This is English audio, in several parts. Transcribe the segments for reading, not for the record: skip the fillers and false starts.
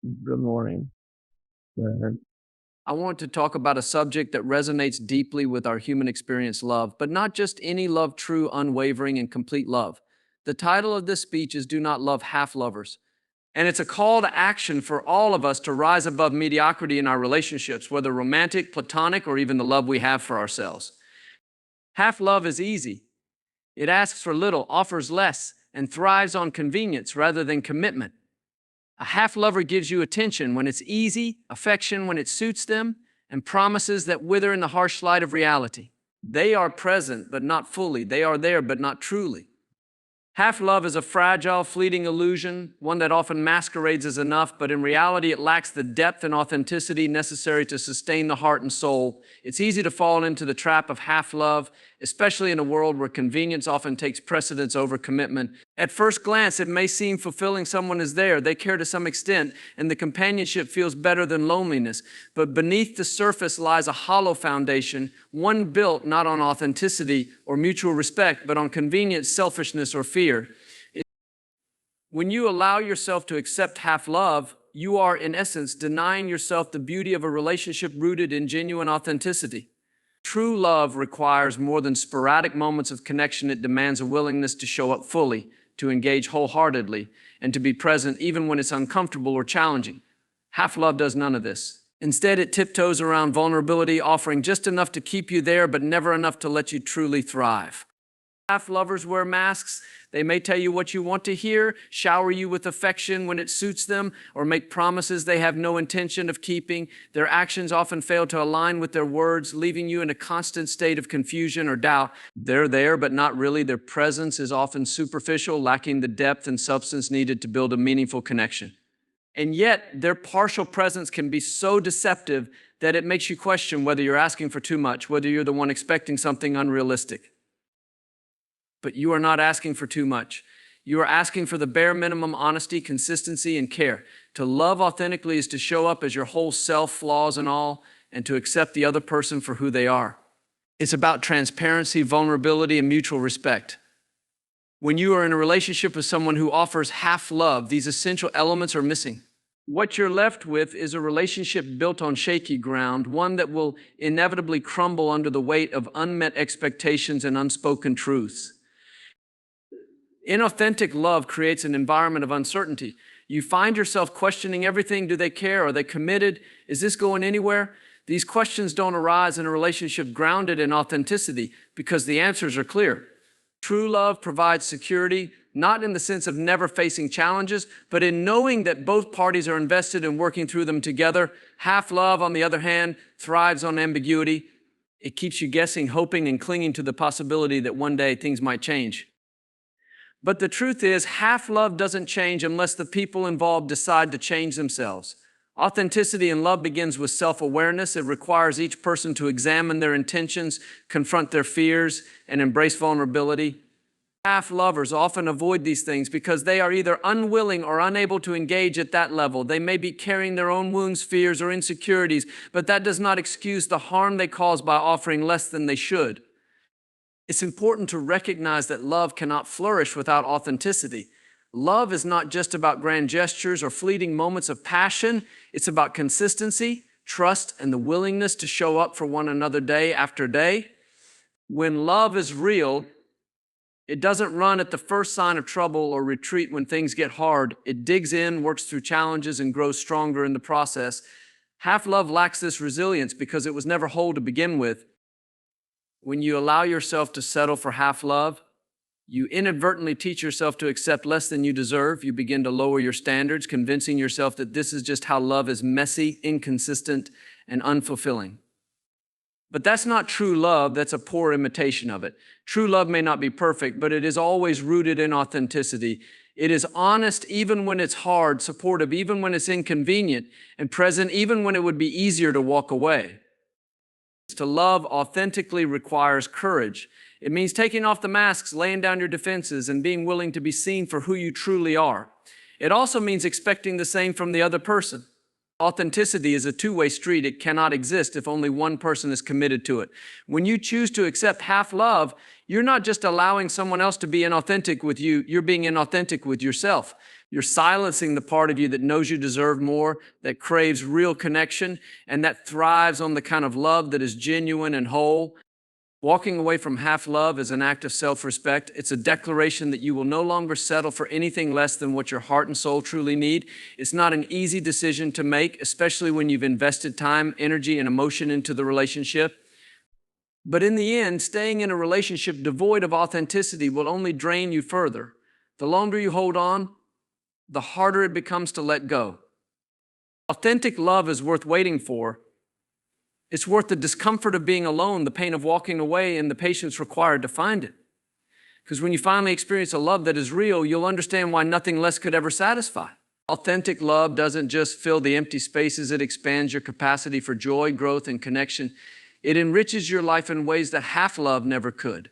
Good morning. Go ahead. I want to talk about a subject that resonates deeply with our human experience love, but not just any love, true, unwavering, and complete love. The title of this speech is Do Not Love Half Lovers. And it's a call to action for all of us to rise above mediocrity in our relationships, whether romantic, platonic, or even the love we have for ourselves. Half love is easy. It asks for little, offers less, and thrives on convenience rather than commitment. A half lover gives you attention when it's easy, affection when it suits them, and promises that wither in the harsh light of reality. They are present, but not fully. They are there, but not truly. Half love is a fragile, fleeting illusion, one that often masquerades as enough, but in reality it lacks the depth and authenticity necessary to sustain the heart and soul. It's easy to fall into the trap of half love, especially in a world where convenience often takes precedence over commitment. At first glance, it may seem fulfilling. Someone is there, they care to some extent, and the companionship feels better than loneliness. But beneath the surface lies a hollow foundation, one built not on authenticity or mutual respect, but on convenience, selfishness, or fear. When you allow yourself to accept half love, you are, in essence, denying yourself the beauty of a relationship rooted in genuine authenticity. True love requires more than sporadic moments of connection. It demands a willingness to show up fully, to engage wholeheartedly, and to be present even when it's uncomfortable or challenging. Half love does none of this. Instead, it tiptoes around vulnerability, offering just enough to keep you there, but never enough to let you truly thrive. Half lovers wear masks. They may tell you what you want to hear, shower you with affection when it suits them, or make promises they have no intention of keeping. Their actions often fail to align with their words, leaving you in a constant state of confusion or doubt. They're there, but not really. Their presence is often superficial, lacking the depth and substance needed to build a meaningful connection. And yet, their partial presence can be so deceptive that it makes you question whether you're asking for too much, whether you're the one expecting something unrealistic. But you are not asking for too much. You are asking for the bare minimum honesty, consistency, and care. To love authentically is to show up as your whole self, flaws and all, and to accept the other person for who they are. It's about transparency, vulnerability, and mutual respect. When you are in a relationship with someone who offers half love, these essential elements are missing. What you're left with is a relationship built on shaky ground, one that will inevitably crumble under the weight of unmet expectations and unspoken truths. Inauthentic love creates an environment of uncertainty. You find yourself questioning everything. Do they care? Are they committed? Is this going anywhere? These questions don't arise in a relationship grounded in authenticity because the answers are clear. True love provides security, not in the sense of never facing challenges, but in knowing that both parties are invested in working through them together. Half love, on the other hand, thrives on ambiguity. It keeps you guessing, hoping, and clinging to the possibility that one day things might change. But the truth is, half love doesn't change unless the people involved decide to change themselves. Authenticity in love begins with self-awareness. It requires each person to examine their intentions, confront their fears, and embrace vulnerability. Half lovers often avoid these things because they are either unwilling or unable to engage at that level. They may be carrying their own wounds, fears, or insecurities, but that does not excuse the harm they cause by offering less than they should. It's important to recognize that love cannot flourish without authenticity. Love is not just about grand gestures or fleeting moments of passion. It's about consistency, trust, and the willingness to show up for one another day after day. When love is real, it doesn't run at the first sign of trouble or retreat when things get hard. It digs in, works through challenges, and grows stronger in the process. Half love lacks this resilience because it was never whole to begin with. When you allow yourself to settle for half love, you inadvertently teach yourself to accept less than you deserve. You begin to lower your standards, convincing yourself that this is just how love is: messy, inconsistent, and unfulfilling. But that's not true love. That's a poor imitation of it. True love may not be perfect, but it is always rooted in authenticity. It is honest even when it's hard, supportive even when it's inconvenient, and present even when it would be easier to walk away. To love authentically requires courage. It means taking off the masks, laying down your defenses, and being willing to be seen for who you truly are. It also means expecting the same from the other person. Authenticity is a two-way street. It cannot exist if only one person is committed to it. When you choose to accept half love, you're not just allowing someone else to be inauthentic with you, you're being inauthentic with yourself. You're silencing the part of you that knows you deserve more, that craves real connection, and that thrives on the kind of love that is genuine and whole. Walking away from half love is an act of self-respect. It's a declaration that you will no longer settle for anything less than what your heart and soul truly need. It's not an easy decision to make, especially when you've invested time, energy, and emotion into the relationship. But in the end, staying in a relationship devoid of authenticity will only drain you further. The longer you hold on, the harder it becomes to let go. Authentic love is worth waiting for. It's worth the discomfort of being alone, the pain of walking away, and the patience required to find it. Because when you finally experience a love that is real, you'll understand why nothing less could ever satisfy. Authentic love doesn't just fill the empty spaces, it expands your capacity for joy, growth, and connection. It enriches your life in ways that half love never could.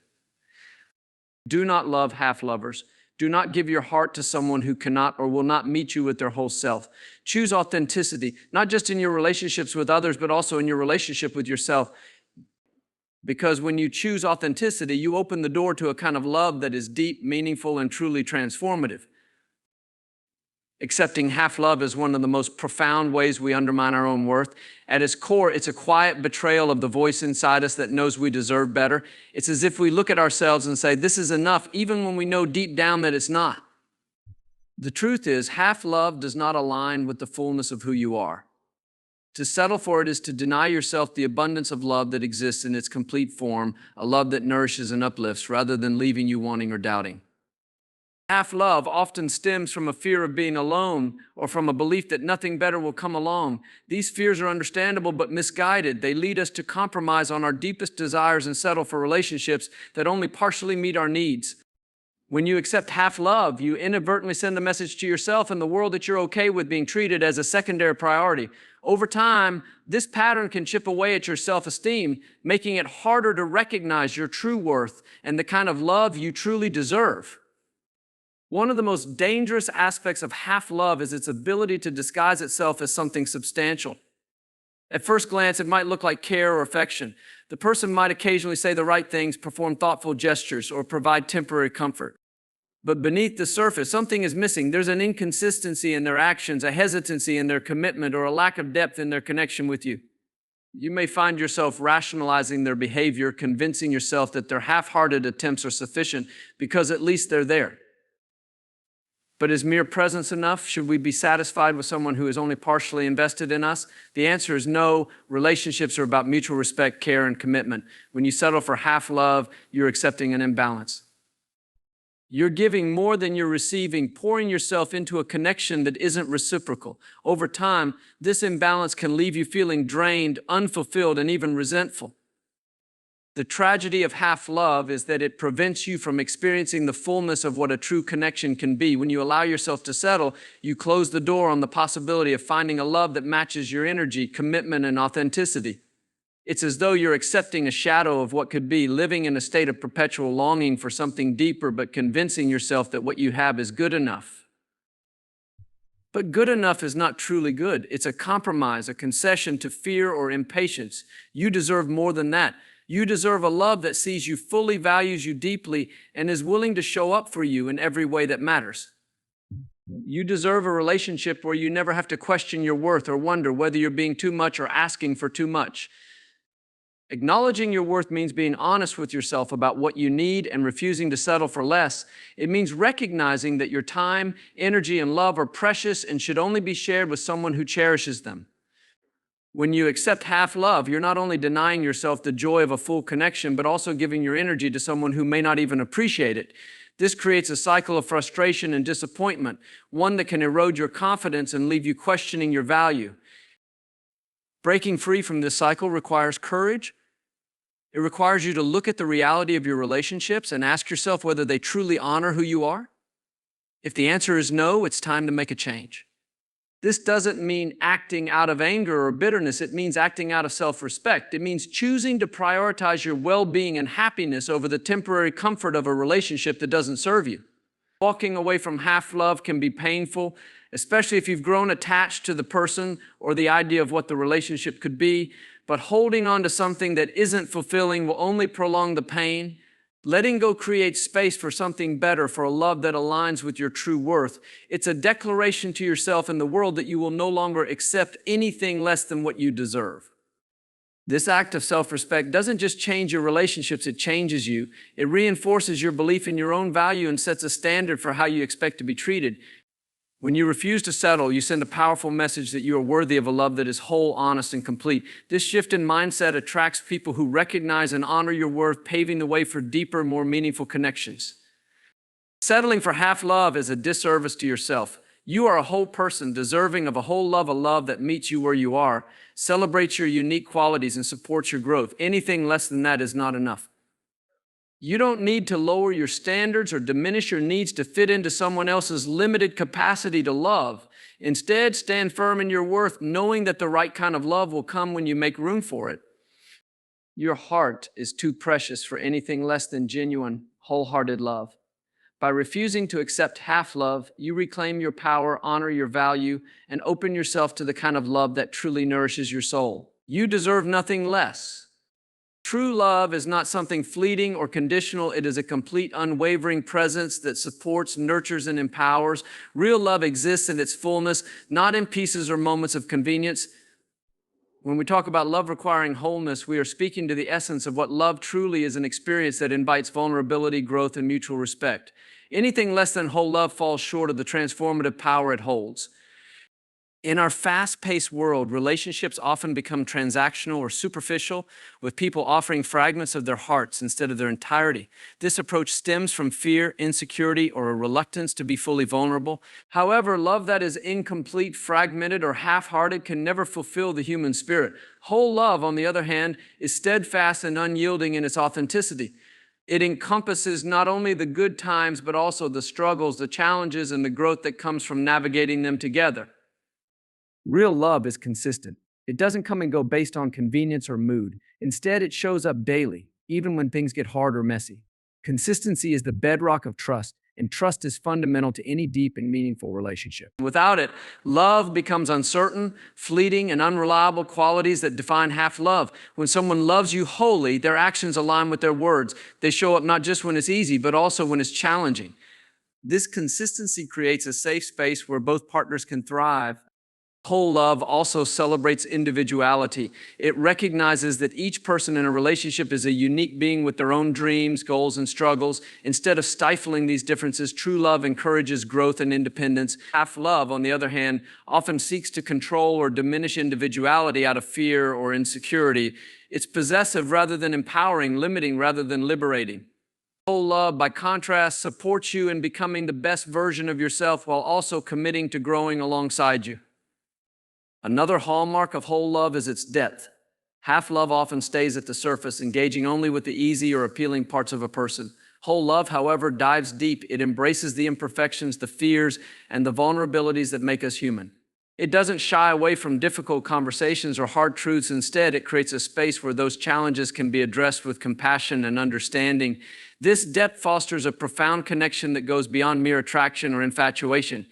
Do not love half lovers. Do not give your heart to someone who cannot or will not meet you with their whole self. Choose authenticity, not just in your relationships with others, but also in your relationship with yourself. Because when you choose authenticity, you open the door to a kind of love that is deep, meaningful, and truly transformative. Accepting half love is one of the most profound ways we undermine our own worth. At its core, it's a quiet betrayal of the voice inside us that knows we deserve better. It's as if we look at ourselves and say, this is enough, even when we know deep down that it's not. The truth is, half love does not align with the fullness of who you are. To settle for it is to deny yourself the abundance of love that exists in its complete form, a love that nourishes and uplifts rather than leaving you wanting or doubting. Half love often stems from a fear of being alone or from a belief that nothing better will come along. These fears are understandable but misguided. They lead us to compromise on our deepest desires and settle for relationships that only partially meet our needs. When you accept half love, you inadvertently send a message to yourself and the world that you're okay with being treated as a secondary priority. Over time, this pattern can chip away at your self-esteem, making it harder to recognize your true worth and the kind of love you truly deserve. One of the most dangerous aspects of half love is its ability to disguise itself as something substantial. At first glance, it might look like care or affection. The person might occasionally say the right things, perform thoughtful gestures, or provide temporary comfort. But beneath the surface, something is missing. There's an inconsistency in their actions, a hesitancy in their commitment, or a lack of depth in their connection with you. You may find yourself rationalizing their behavior, convincing yourself that their half-hearted attempts are sufficient because at least they're there. But is mere presence enough? Should we be satisfied with someone who is only partially invested in us? The answer is no. Relationships are about mutual respect, care, and commitment. When you settle for half love, you're accepting an imbalance. You're giving more than you're receiving, pouring yourself into a connection that isn't reciprocal. Over time, this imbalance can leave you feeling drained, unfulfilled, and even resentful. The tragedy of half love is that it prevents you from experiencing the fullness of what a true connection can be. When you allow yourself to settle, you close the door on the possibility of finding a love that matches your energy, commitment, and authenticity. It's as though you're accepting a shadow of what could be, living in a state of perpetual longing for something deeper, but convincing yourself that what you have is good enough. But good enough is not truly good. It's a compromise, a concession to fear or impatience. You deserve more than that. You deserve a love that sees you fully, values you deeply, and is willing to show up for you in every way that matters. You deserve a relationship where you never have to question your worth or wonder whether you're being too much or asking for too much. Acknowledging your worth means being honest with yourself about what you need and refusing to settle for less. It means recognizing that your time, energy, and love are precious and should only be shared with someone who cherishes them. When you accept half love, you're not only denying yourself the joy of a full connection, but also giving your energy to someone who may not even appreciate it. This creates a cycle of frustration and disappointment, one that can erode your confidence and leave you questioning your value. Breaking free from this cycle requires courage. It requires you to look at the reality of your relationships and ask yourself whether they truly honor who you are. If the answer is no, it's time to make a change. This doesn't mean acting out of anger or bitterness. It means acting out of self-respect. It means choosing to prioritize your well-being and happiness over the temporary comfort of a relationship that doesn't serve you. Walking away from half love can be painful, especially if you've grown attached to the person or the idea of what the relationship could be. But holding on to something that isn't fulfilling will only prolong the pain. Letting go creates space for something better, for a love that aligns with your true worth. It's a declaration to yourself and the world that you will no longer accept anything less than what you deserve. This act of self-respect doesn't just change your relationships, it changes you. It reinforces your belief in your own value and sets a standard for how you expect to be treated. When you refuse to settle, you send a powerful message that you are worthy of a love that is whole, honest, and complete. This shift in mindset attracts people who recognize and honor your worth, paving the way for deeper, more meaningful connections. Settling for half love is a disservice to yourself. You are a whole person, deserving of a love that meets you where you are, celebrates your unique qualities, and supports your growth. Anything less than that is not enough. You don't need to lower your standards or diminish your needs to fit into someone else's limited capacity to love. Instead, stand firm in your worth, knowing that the right kind of love will come when you make room for it. Your heart is too precious for anything less than genuine, wholehearted love. By refusing to accept half love, you reclaim your power, honor your value, and open yourself to the kind of love that truly nourishes your soul. You deserve nothing less. True love is not something fleeting or conditional. It is a complete, unwavering presence that supports, nurtures, and empowers. Real love exists in its fullness, not in pieces or moments of convenience. When we talk about love requiring wholeness, we are speaking to the essence of what love truly is, an experience that invites vulnerability, growth, and mutual respect. Anything less than whole love falls short of the transformative power it holds. In our fast-paced world, relationships often become transactional or superficial, with people offering fragments of their hearts instead of their entirety. This approach stems from fear, insecurity, or a reluctance to be fully vulnerable. However, love that is incomplete, fragmented, or half-hearted can never fulfill the human spirit. Whole love, on the other hand, is steadfast and unyielding in its authenticity. It encompasses not only the good times, but also the struggles, the challenges, and the growth that comes from navigating them together. Real love is consistent. It doesn't come and go based on convenience or mood. Instead, it shows up daily, even when things get hard or messy. Consistency is the bedrock of trust, and trust is fundamental to any deep and meaningful relationship. Without it, love becomes uncertain, fleeting, and unreliable, qualities that define half love. When someone loves you wholly, their actions align with their words. They show up not just when it's easy, but also when it's challenging. This consistency creates a safe space where both partners can thrive. Whole love also celebrates individuality. It recognizes that each person in a relationship is a unique being with their own dreams, goals, and struggles. Instead of stifling these differences, true love encourages growth and independence. Half love, on the other hand, often seeks to control or diminish individuality out of fear or insecurity. It's possessive rather than empowering, limiting rather than liberating. Whole love, by contrast, supports you in becoming the best version of yourself while also committing to growing alongside you. Another hallmark of whole love is its depth. Half love often stays at the surface, engaging only with the easy or appealing parts of a person. Whole love, however, dives deep. It embraces the imperfections, the fears, and the vulnerabilities that make us human. It doesn't shy away from difficult conversations or hard truths. Instead, it creates a space where those challenges can be addressed with compassion and understanding. This depth fosters a profound connection that goes beyond mere attraction or infatuation.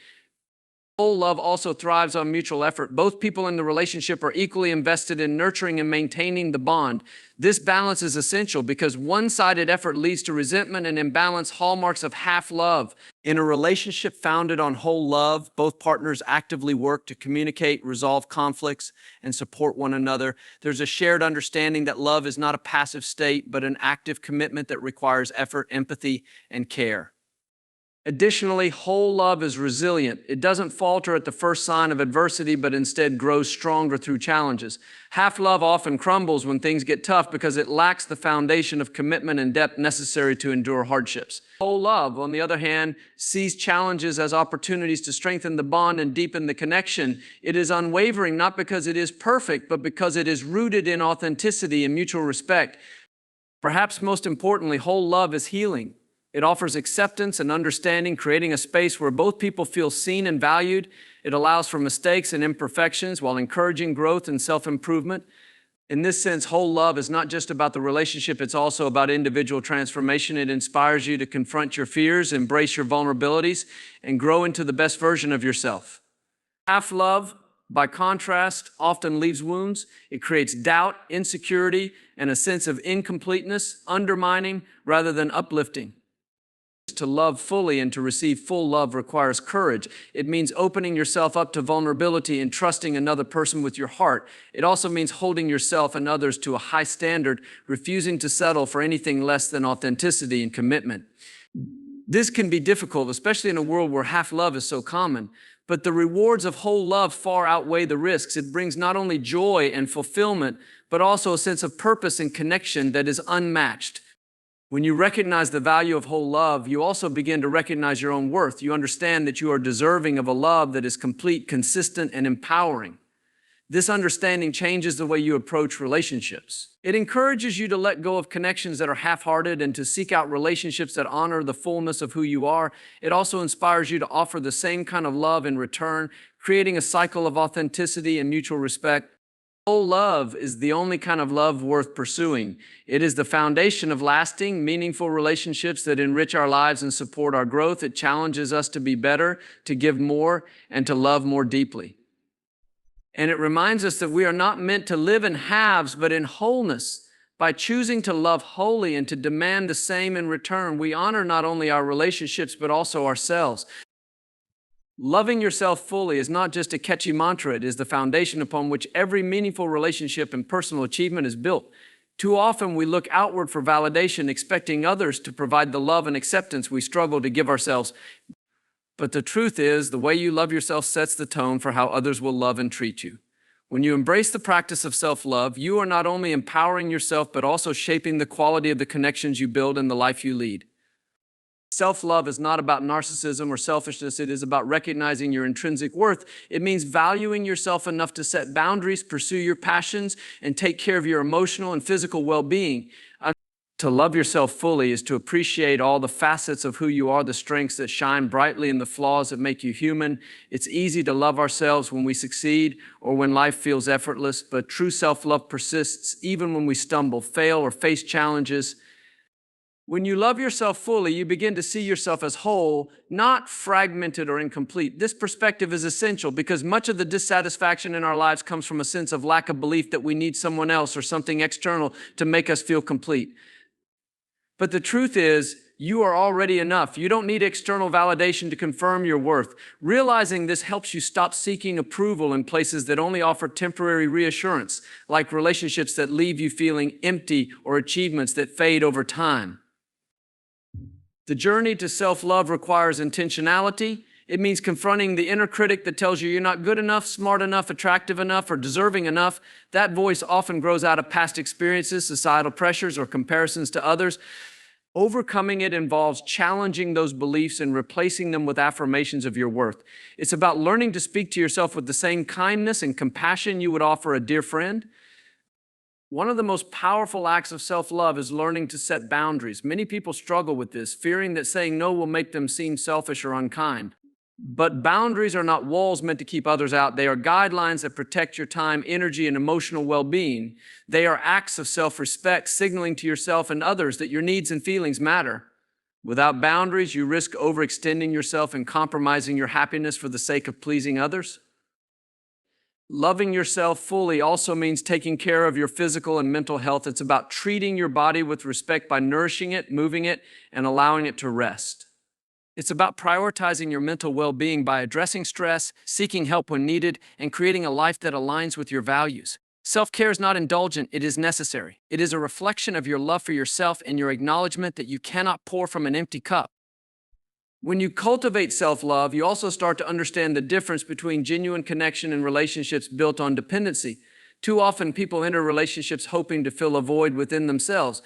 Whole love also thrives on mutual effort. Both people in the relationship are equally invested in nurturing and maintaining the bond. This balance is essential because one-sided effort leads to resentment and imbalance, hallmarks of half love. In a relationship founded on whole love, both partners actively work to communicate, resolve conflicts, and support one another. There's a shared understanding that love is not a passive state, but an active commitment that requires effort, empathy, and care. Additionally, whole love is resilient. It doesn't falter at the first sign of adversity, but instead grows stronger through challenges. Half love often crumbles when things get tough because it lacks the foundation of commitment and depth necessary to endure hardships. Whole love, on the other hand, sees challenges as opportunities to strengthen the bond and deepen the connection. It is unwavering not because it is perfect, but because it is rooted in authenticity and mutual respect. Perhaps most importantly, whole love is healing. It offers acceptance and understanding, creating a space where both people feel seen and valued. It allows for mistakes and imperfections while encouraging growth and self-improvement. In this sense, whole love is not just about the relationship, it's also about individual transformation. It inspires you to confront your fears, embrace your vulnerabilities, and grow into the best version of yourself. Half love, by contrast, often leaves wounds. It creates doubt, insecurity, and a sense of incompleteness, undermining rather than uplifting. To love fully and to receive full love requires courage. It means opening yourself up to vulnerability and trusting another person with your heart. It also means holding yourself and others to a high standard, refusing to settle for anything less than authenticity and commitment. This can be difficult, especially in a world where half love is so common. But the rewards of whole love far outweigh the risks. It brings not only joy and fulfillment, but also a sense of purpose and connection that is unmatched. When you recognize the value of whole love, you also begin to recognize your own worth. You understand that you are deserving of a love that is complete, consistent, and empowering. This understanding changes the way you approach relationships. It encourages you to let go of connections that are half-hearted and to seek out relationships that honor the fullness of who you are. It also inspires you to offer the same kind of love in return, creating a cycle of authenticity and mutual respect. Whole love is the only kind of love worth pursuing. It is the foundation of lasting, meaningful relationships that enrich our lives and support our growth. It challenges us to be better, to give more, and to love more deeply. And it reminds us that we are not meant to live in halves, but in wholeness. By choosing to love wholly and to demand the same in return, we honor not only our relationships, but also ourselves. Loving yourself fully is not just a catchy mantra. It is the foundation upon which every meaningful relationship and personal achievement is built. Too often we look outward for validation, expecting others to provide the love and acceptance we struggle to give ourselves. But the truth is, the way you love yourself sets the tone for how others will love and treat you. When you embrace the practice of self-love, you are not only empowering yourself, but also shaping the quality of the connections you build and the life you lead. Self-love is not about narcissism or selfishness. It is about recognizing your intrinsic worth. It means valuing yourself enough to set boundaries, pursue your passions, and take care of your emotional and physical well-being. To love yourself fully is to appreciate all the facets of who you are, the strengths that shine brightly and the flaws that make you human. It's easy to love ourselves when we succeed or when life feels effortless, but true self-love persists even when we stumble, fail, or face challenges. When you love yourself fully, you begin to see yourself as whole, not fragmented or incomplete. This perspective is essential because much of the dissatisfaction in our lives comes from a sense of lack of belief that we need someone else or something external to make us feel complete. But the truth is, you are already enough. You don't need external validation to confirm your worth. Realizing this helps you stop seeking approval in places that only offer temporary reassurance, like relationships that leave you feeling empty or achievements that fade over time. The journey to self-love requires intentionality. It means confronting the inner critic that tells you you're not good enough, smart enough, attractive enough, or deserving enough. That voice often grows out of past experiences, societal pressures, or comparisons to others. Overcoming it involves challenging those beliefs and replacing them with affirmations of your worth. It's about learning to speak to yourself with the same kindness and compassion you would offer a dear friend. One of the most powerful acts of self-love is learning to set boundaries. Many people struggle with this, fearing that saying no will make them seem selfish or unkind. But boundaries are not walls meant to keep others out. They are guidelines that protect your time, energy, and emotional well-being. They are acts of self-respect, signaling to yourself and others that your needs and feelings matter. Without boundaries, you risk overextending yourself and compromising your happiness for the sake of pleasing others. Loving yourself fully also means taking care of your physical and mental health. It's about treating your body with respect by nourishing it, moving it, and allowing it to rest. It's about prioritizing your mental well-being by addressing stress, seeking help when needed, and creating a life that aligns with your values. Self-care is not indulgent, it is necessary. It is a reflection of your love for yourself and your acknowledgement that you cannot pour from an empty cup. When you cultivate self-love, you also start to understand the difference between genuine connection and relationships built on dependency. Too often, people enter relationships hoping to fill a void within themselves.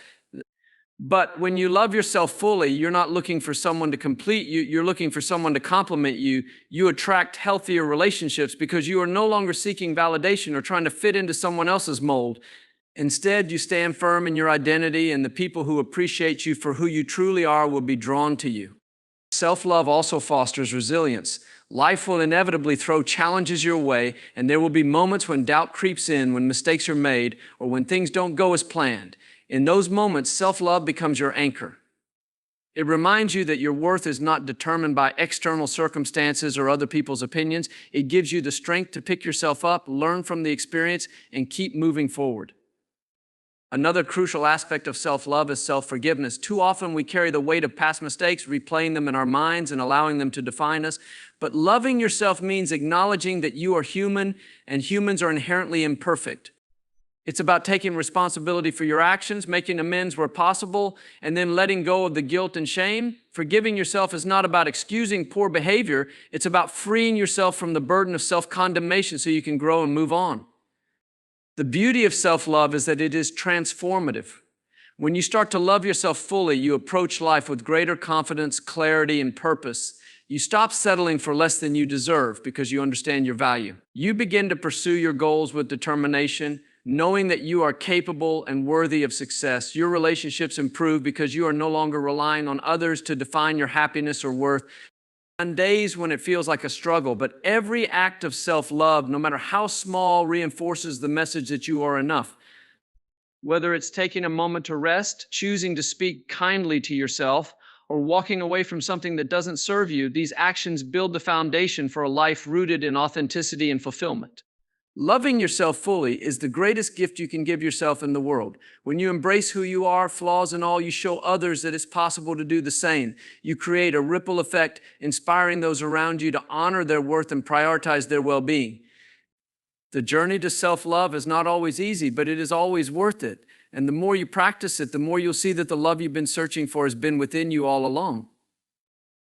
But when you love yourself fully, you're not looking for someone to complete you, you're looking for someone to complement you. You attract healthier relationships because you are no longer seeking validation or trying to fit into someone else's mold. Instead, you stand firm in your identity, and the people who appreciate you for who you truly are will be drawn to you. Self-love also fosters resilience. Life will inevitably throw challenges your way, and there will be moments when doubt creeps in, when mistakes are made, or when things don't go as planned. In those moments, self-love becomes your anchor. It reminds you that your worth is not determined by external circumstances or other people's opinions. It gives you the strength to pick yourself up, learn from the experience, and keep moving forward. Another crucial aspect of self-love is self-forgiveness. Too often we carry the weight of past mistakes, replaying them in our minds and allowing them to define us. But loving yourself means acknowledging that you are human and humans are inherently imperfect. It's about taking responsibility for your actions, making amends where possible, and then letting go of the guilt and shame. Forgiving yourself is not about excusing poor behavior. It's about freeing yourself from the burden of self-condemnation so you can grow and move on. The beauty of self-love is that it is transformative. When you start to love yourself fully, you approach life with greater confidence, clarity, and purpose. You stop settling for less than you deserve because you understand your value. You begin to pursue your goals with determination, knowing that you are capable and worthy of success. Your relationships improve because you are no longer relying on others to define your happiness or worth. On days when it feels like a struggle, but every act of self-love, no matter how small, reinforces the message that you are enough. Whether it's taking a moment to rest, choosing to speak kindly to yourself, or walking away from something that doesn't serve you, these actions build the foundation for a life rooted in authenticity and fulfillment. Loving yourself fully is the greatest gift you can give yourself in the world. When you embrace who you are, flaws and all, you show others that it's possible to do the same. You create a ripple effect, inspiring those around you to honor their worth and prioritize their well-being. The journey to self-love is not always easy, but it is always worth it. And the more you practice it, the more you'll see that the love you've been searching for has been within you all along.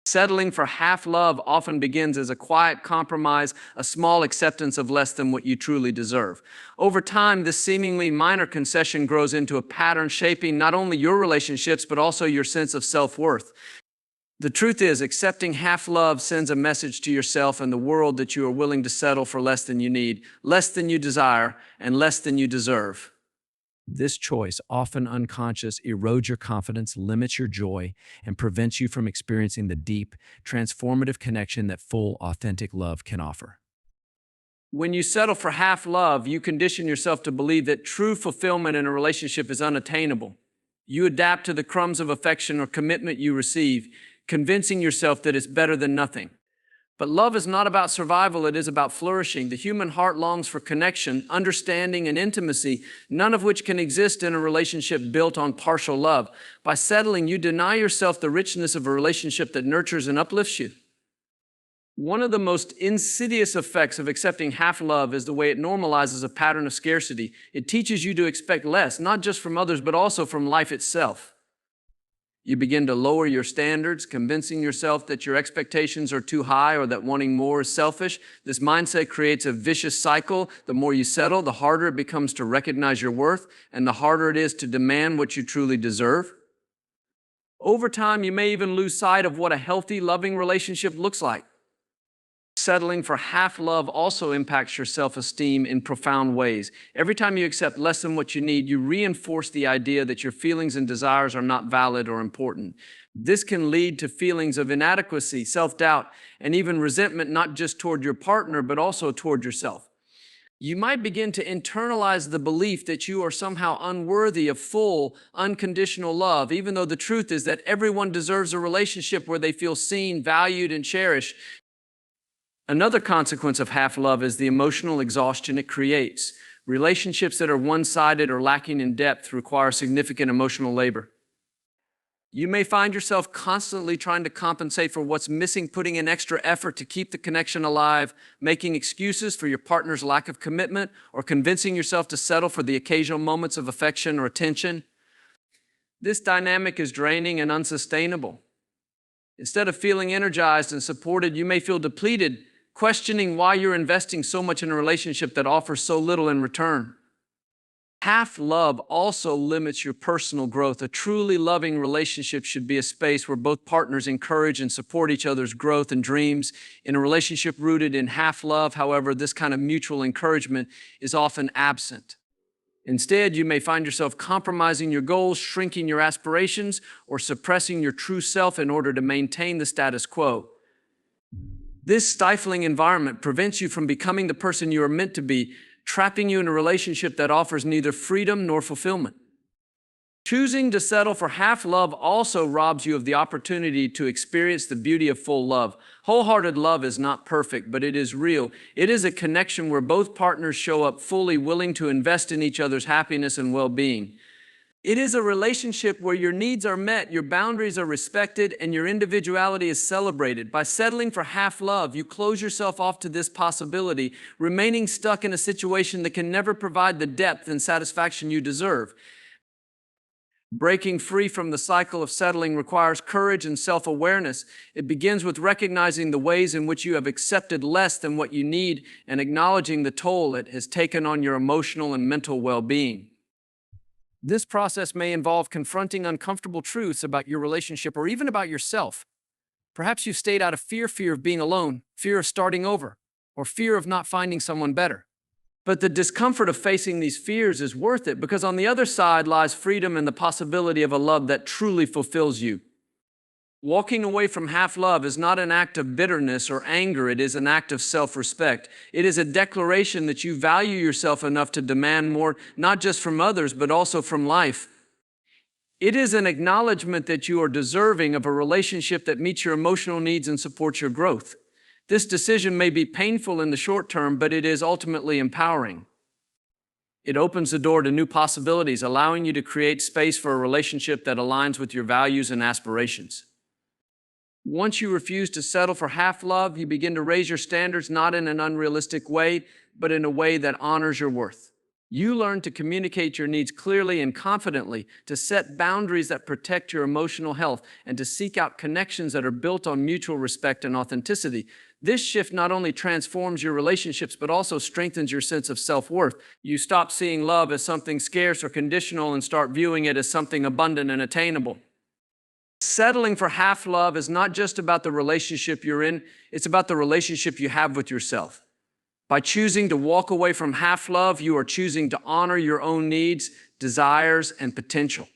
Settling for half love often begins as a quiet compromise, a small acceptance of less than what you truly deserve. Over time, this seemingly minor concession grows into a pattern shaping not only your relationships, but also your sense of self-worth. The truth is, accepting half love sends a message to yourself and the world that you are willing to settle for less than you need, less than you desire, and less than you deserve. This choice, often unconscious, erodes your confidence, limits your joy, and prevents you from experiencing the deep, transformative connection that full, authentic love can offer. When you settle for half love, you condition yourself to believe that true fulfillment in a relationship is unattainable. You adapt to the crumbs of affection or commitment you receive, convincing yourself that it's better than nothing. But love is not about survival, it is about flourishing. The human heart longs for connection, understanding, and intimacy, none of which can exist in a relationship built on partial love. By settling, you deny yourself the richness of a relationship that nurtures and uplifts you. One of the most insidious effects of accepting half love is the way it normalizes a pattern of scarcity. It teaches you to expect less, not just from others, but also from life itself. You begin to lower your standards, convincing yourself that your expectations are too high or that wanting more is selfish. This mindset creates a vicious cycle. The more you settle, the harder it becomes to recognize your worth, and the harder it is to demand what you truly deserve. Over time, you may even lose sight of what a healthy, loving relationship looks like. Settling for half love also impacts your self-esteem in profound ways. Every time you accept less than what you need, you reinforce the idea that your feelings and desires are not valid or important. This can lead to feelings of inadequacy, self-doubt, and even resentment, not just toward your partner, but also toward yourself. You might begin to internalize the belief that you are somehow unworthy of full, unconditional love, even though the truth is that everyone deserves a relationship where they feel seen, valued, and cherished. Another consequence of half love is the emotional exhaustion it creates. Relationships that are one-sided or lacking in depth require significant emotional labor. You may find yourself constantly trying to compensate for what's missing, putting in extra effort to keep the connection alive, making excuses for your partner's lack of commitment, or convincing yourself to settle for the occasional moments of affection or attention. This dynamic is draining and unsustainable. Instead of feeling energized and supported, you may feel depleted, questioning why you're investing so much in a relationship that offers so little in return. Half love also limits your personal growth. A truly loving relationship should be a space where both partners encourage and support each other's growth and dreams. In a relationship rooted in half love, however, this kind of mutual encouragement is often absent. Instead, you may find yourself compromising your goals, shrinking your aspirations, or suppressing your true self in order to maintain the status quo. This stifling environment prevents you from becoming the person you are meant to be, trapping you in a relationship that offers neither freedom nor fulfillment. Choosing to settle for half love also robs you of the opportunity to experience the beauty of full love. Wholehearted love is not perfect, but it is real. It is a connection where both partners show up fully willing to invest in each other's happiness and well-being. It is a relationship where your needs are met, your boundaries are respected, and your individuality is celebrated. By settling for half love, you close yourself off to this possibility, remaining stuck in a situation that can never provide the depth and satisfaction you deserve. Breaking free from the cycle of settling requires courage and self-awareness. It begins with recognizing the ways in which you have accepted less than what you need and acknowledging the toll it has taken on your emotional and mental well-being. This process may involve confronting uncomfortable truths about your relationship or even about yourself. Perhaps you've stayed out of fear of being alone, fear of starting over, or fear of not finding someone better. But the discomfort of facing these fears is worth it because on the other side lies freedom and the possibility of a love that truly fulfills you. Walking away from half love is not an act of bitterness or anger, it is an act of self-respect. It is a declaration that you value yourself enough to demand more, not just from others, but also from life. It is an acknowledgement that you are deserving of a relationship that meets your emotional needs and supports your growth. This decision may be painful in the short term, but it is ultimately empowering. It opens the door to new possibilities, allowing you to create space for a relationship that aligns with your values and aspirations. Once you refuse to settle for half love, you begin to raise your standards not in an unrealistic way, but in a way that honors your worth. You learn to communicate your needs clearly and confidently, to set boundaries that protect your emotional health, and to seek out connections that are built on mutual respect and authenticity. This shift not only transforms your relationships, but also strengthens your sense of self-worth. You stop seeing love as something scarce or conditional and start viewing it as something abundant and attainable. Settling for half love is not just about the relationship you're in, it's about the relationship you have with yourself. By choosing to walk away from half love, you are choosing to honor your own needs, desires, and potential.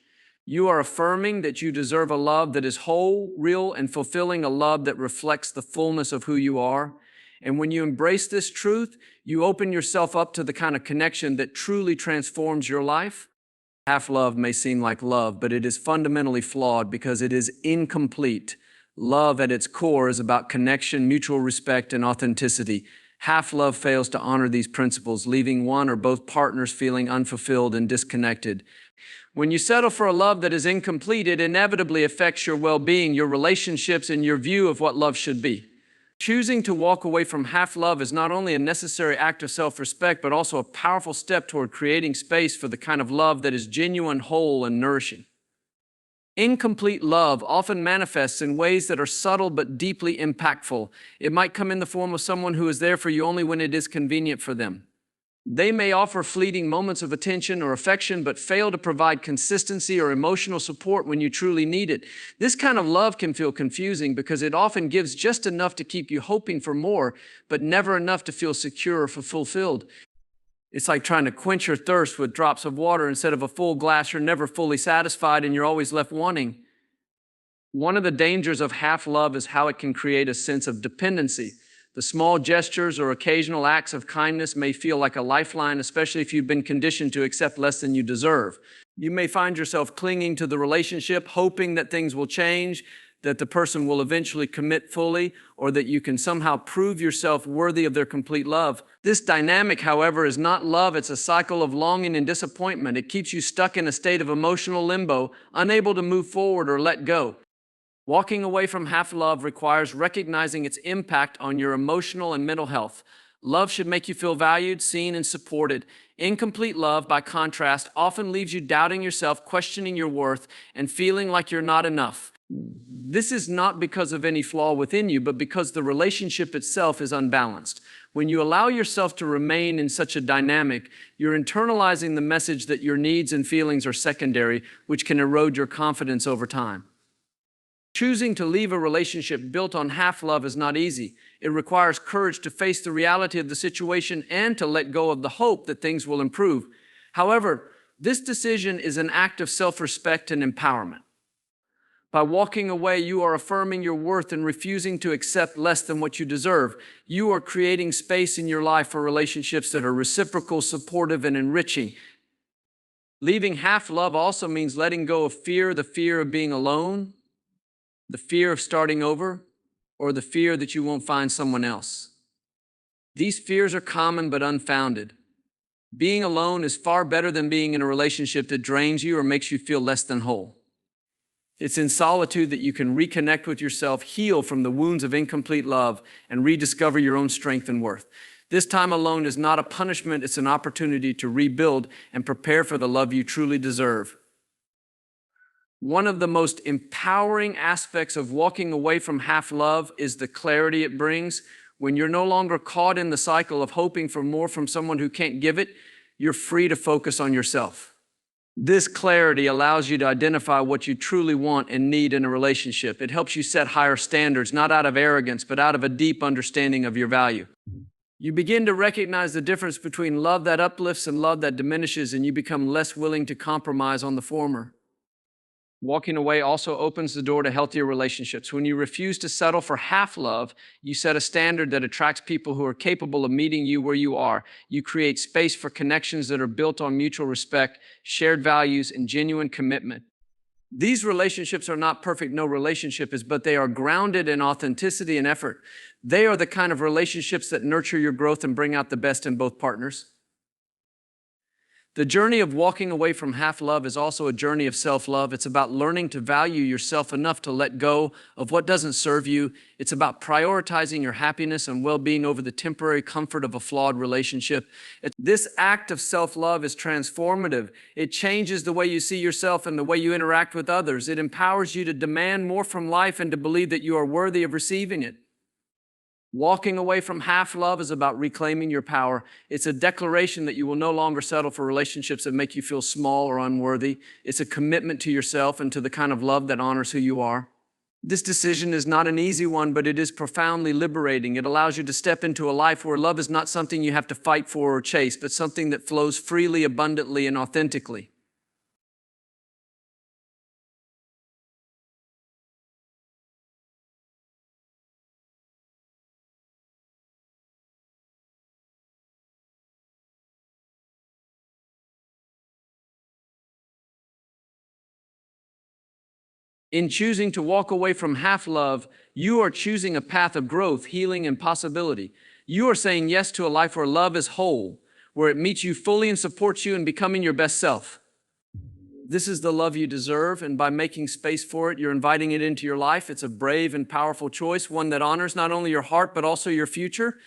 You are affirming that you deserve a love that is whole, real, and fulfilling, a love that reflects the fullness of who you are. And when you embrace this truth, you open yourself up to the kind of connection that truly transforms your life. Half love may seem like love, but it is fundamentally flawed because it is incomplete. Love at its core is about connection, mutual respect, and authenticity. Half love fails to honor these principles, leaving one or both partners feeling unfulfilled and disconnected. When you settle for a love that is incomplete, it inevitably affects your well-being, your relationships, and your view of what love should be. Choosing to walk away from half love is not only a necessary act of self-respect, but also a powerful step toward creating space for the kind of love that is genuine, whole, and nourishing. Incomplete love often manifests in ways that are subtle but deeply impactful. It might come in the form of someone who is there for you only when it is convenient for them. They may offer fleeting moments of attention or affection, but fail to provide consistency or emotional support when you truly need it. This kind of love can feel confusing because it often gives just enough to keep you hoping for more, but never enough to feel secure or fulfilled. It's like trying to quench your thirst with drops of water instead of a full glass. You're never fully satisfied and you're always left wanting. One of the dangers of half love is how it can create a sense of dependency. The small gestures or occasional acts of kindness may feel like a lifeline, especially if you've been conditioned to accept less than you deserve. You may find yourself clinging to the relationship, hoping that things will change, that the person will eventually commit fully, or that you can somehow prove yourself worthy of their complete love. This dynamic, however, is not love. It's a cycle of longing and disappointment. It keeps you stuck in a state of emotional limbo, unable to move forward or let go. Walking away from half love requires recognizing its impact on your emotional and mental health. Love should make you feel valued, seen, and supported. Incomplete love, by contrast, often leaves you doubting yourself, questioning your worth, and feeling like you're not enough. This is not because of any flaw within you, but because the relationship itself is unbalanced. When you allow yourself to remain in such a dynamic, you're internalizing the message that your needs and feelings are secondary, which can erode your confidence over time. Choosing to leave a relationship built on half love is not easy. It requires courage to face the reality of the situation and to let go of the hope that things will improve. However, this decision is an act of self-respect and empowerment. By walking away, you are affirming your worth and refusing to accept less than what you deserve. You are creating space in your life for relationships that are reciprocal, supportive, and enriching. Leaving half love also means letting go of fear, the fear of being alone, the fear of starting over, or the fear that you won't find someone else. These fears are common but unfounded. Being alone is far better than being in a relationship that drains you or makes you feel less than whole. It's in solitude that you can reconnect with yourself, heal from the wounds of incomplete love, and rediscover your own strength and worth. This time alone is not a punishment, it's an opportunity to rebuild and prepare for the love you truly deserve. One of the most empowering aspects of walking away from half love is the clarity it brings. When you're no longer caught in the cycle of hoping for more from someone who can't give it, you're free to focus on yourself. This clarity allows you to identify what you truly want and need in a relationship. It helps you set higher standards, not out of arrogance, but out of a deep understanding of your value. You begin to recognize the difference between love that uplifts and love that diminishes, and you become less willing to compromise on the former. Walking away also opens the door to healthier relationships. When you refuse to settle for half love, you set a standard that attracts people who are capable of meeting you where you are. You create space for connections that are built on mutual respect, shared values, and genuine commitment. These relationships are not perfect, no relationship is, but they are grounded in authenticity and effort. They are the kind of relationships that nurture your growth and bring out the best in both partners. The journey of walking away from half love is also a journey of self-love. It's about learning to value yourself enough to let go of what doesn't serve you. It's about prioritizing your happiness and well-being over the temporary comfort of a flawed relationship. This act of self-love is transformative. It changes the way you see yourself and the way you interact with others. It empowers you to demand more from life and to believe that you are worthy of receiving it. Walking away from half love is about reclaiming your power. It's a declaration that you will no longer settle for relationships that make you feel small or unworthy. It's a commitment to yourself and to the kind of love that honors who you are. This decision is not an easy one, but it is profoundly liberating. It allows you to step into a life where love is not something you have to fight for or chase, but something that flows freely, abundantly, and authentically. In choosing to walk away from half love, you are choosing a path of growth, healing, and possibility. You are saying yes to a life where love is whole, where it meets you fully and supports you in becoming your best self. This is the love you deserve, and by making space for it, you're inviting it into your life. It's a brave and powerful choice, one that honors not only your heart, but also your future.